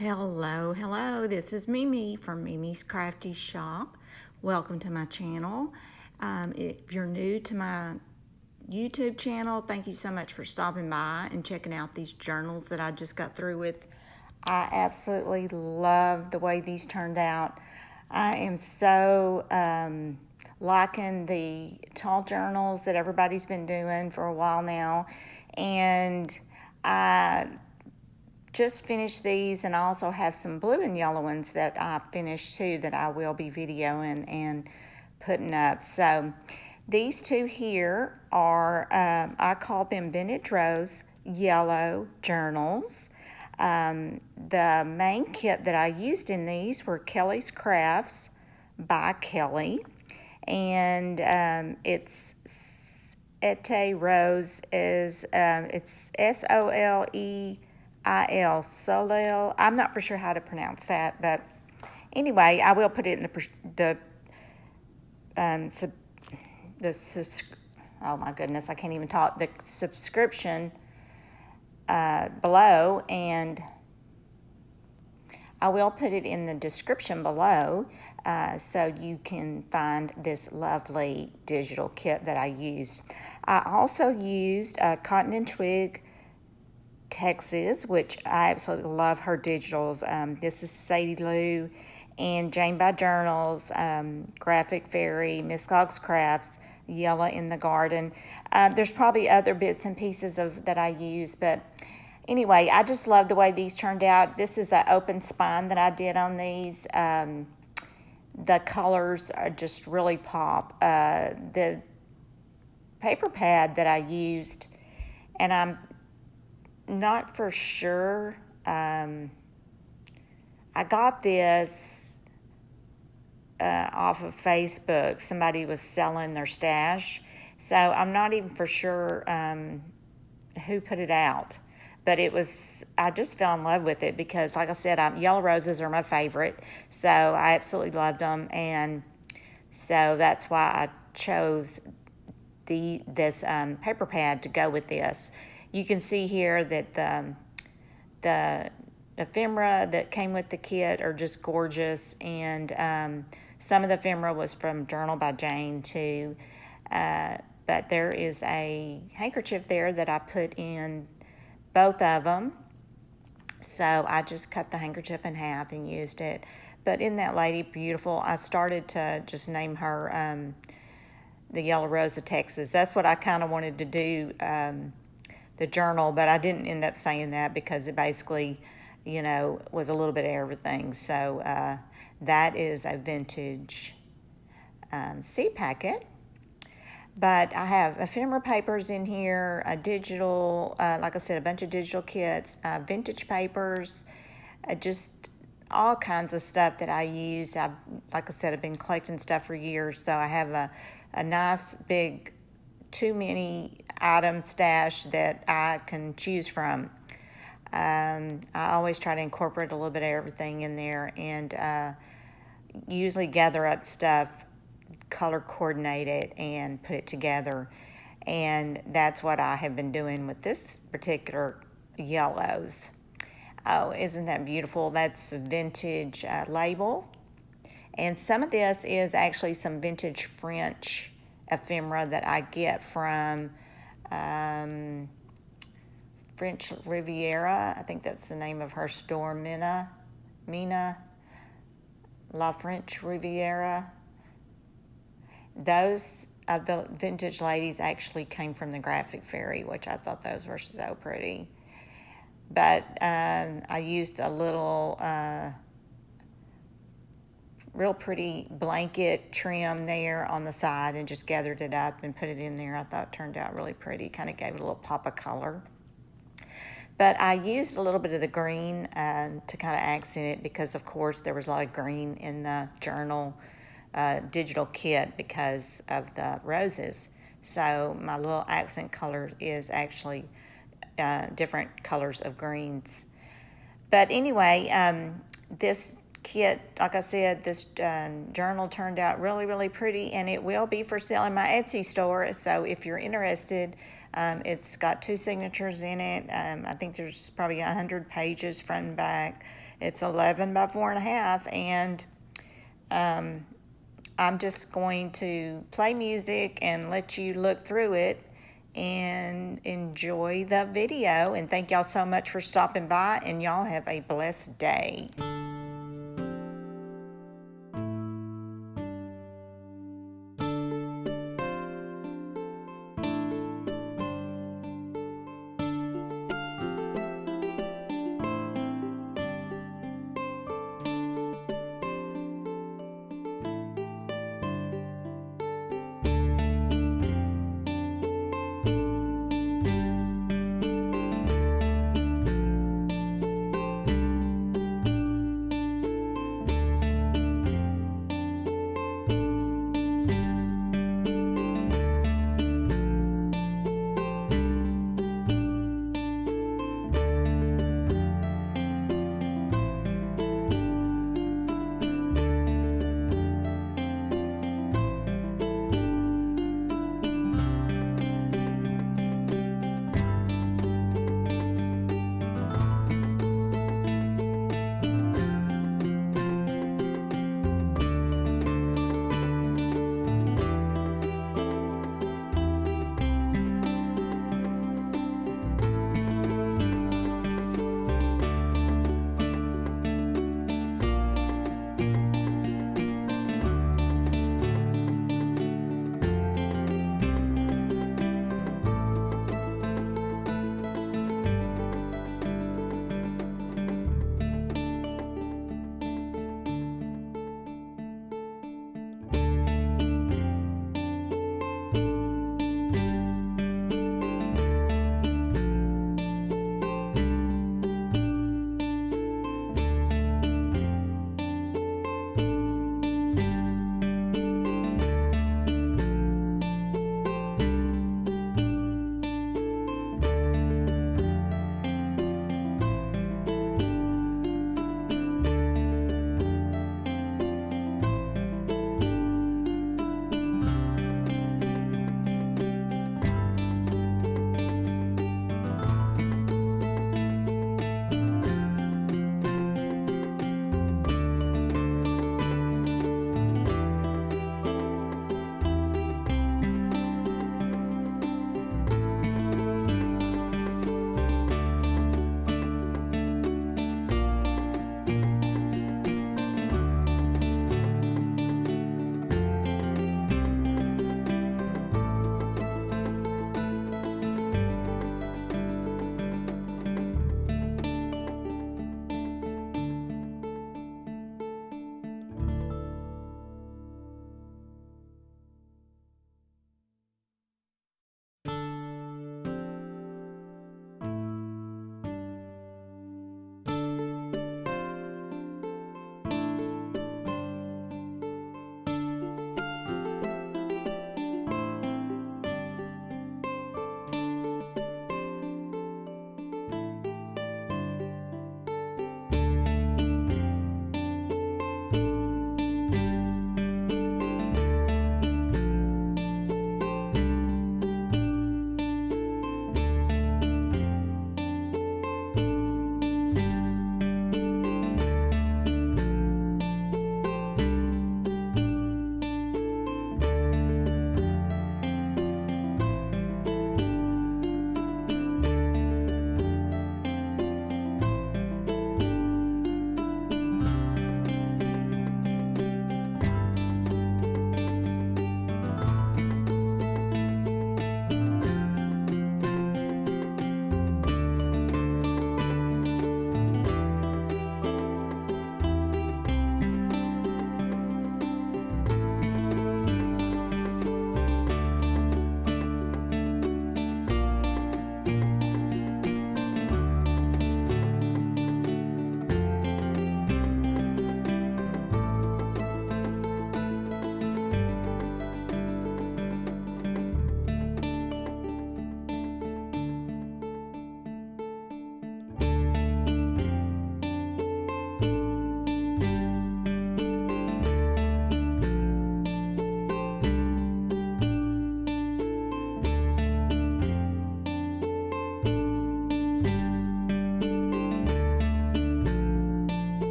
Hello, this is Mimi from MimisCraftyShoppe. Welcome to my channel. If you're new to my YouTube channel, thank you so much for stopping by and checking out these journals that I just got through with. I absolutely love the way these turned out. I am so liking the tall journals that everybody's been doing for a while now, and I just finished these, and I also have some blue and yellow ones that I finished too that I will be videoing and putting up. So these two here are, I call them Vintage Rose Yellow Journals. The main kit that I used in these were Kelly's Crafts by Kelly, and it's Ete Rose is it's Soleil. Soleil. I'm not for sure how to pronounce that, but anyway, I will put it in oh my goodness, I can't even talk, the subscription below, and I will put it in the description below so you can find this lovely digital kit that I used. I also used Cotton and Twig Texas, which I absolutely love her digitals. This is Sadie and JanebyJournals, Graphic Fairy, MrsCogsCraft, Yellowin in the Garden. There's probably other bits and pieces that I use, but anyway, I just love the way these turned out. This is an open spine that I did on these. The colors are just really pop. The paper pad that I used, and I'm not for sure. I got this off of Facebook. Somebody was selling their stash, so I'm not even for sure who put it out. But it was, I just fell in love with it because, like I said, yellow roses are my favorite, so I absolutely loved them, and so that's why I chose this paper pad to go with this. You can see here that the ephemera that came with the kit are just gorgeous, and some of the ephemera was from Journal by Jane too. But there is a handkerchief there that I put in both of them. So I just cut the handkerchief in half and used it. But isn't that lady beautiful? I started to just name her the Yellow Rose of Texas. That's what I kind of wanted to do, the journal, but I didn't end up saying that because it basically, was a little bit of everything. So that is a vintage seed packet. But I have ephemera papers in here, a digital, like I said, a bunch of digital kits, vintage papers, just all kinds of stuff that I used. Like I said, I've been collecting stuff for years, so I have a nice big too many item stash that I can choose from. I always try to incorporate a little bit of everything in there, and usually gather up stuff, color coordinate it, and put it together. And that's what I have been doing with this particular yellows. Oh, isn't that beautiful? That's a vintage label. And some of this is actually some vintage French ephemera that I get from French Riviera. I think that's the name of her store, Mina La French Riviera. Those of the vintage ladies actually came from the Graphic Fairy, which I thought those were so pretty. But I used a little real pretty blanket trim there on the side and just gathered it up and put it in there. I thought it turned out really pretty, kind of gave it a little pop of color. But I used a little bit of the green to kind of accent it because, of course, there was a lot of green in the journal digital kit because of the roses. So my little accent color is actually different colors of greens. But anyway, this kit, like I said, this journal turned out really, really pretty, and it will be for sale in my Etsy store. So if you're interested, It's got 2 signatures in it. I think there's probably 100 pages front and back. It's 11 by 4.5, and I'm just going to play music and let you look through it and enjoy the video. And thank y'all so much for stopping by, and y'all have a blessed day.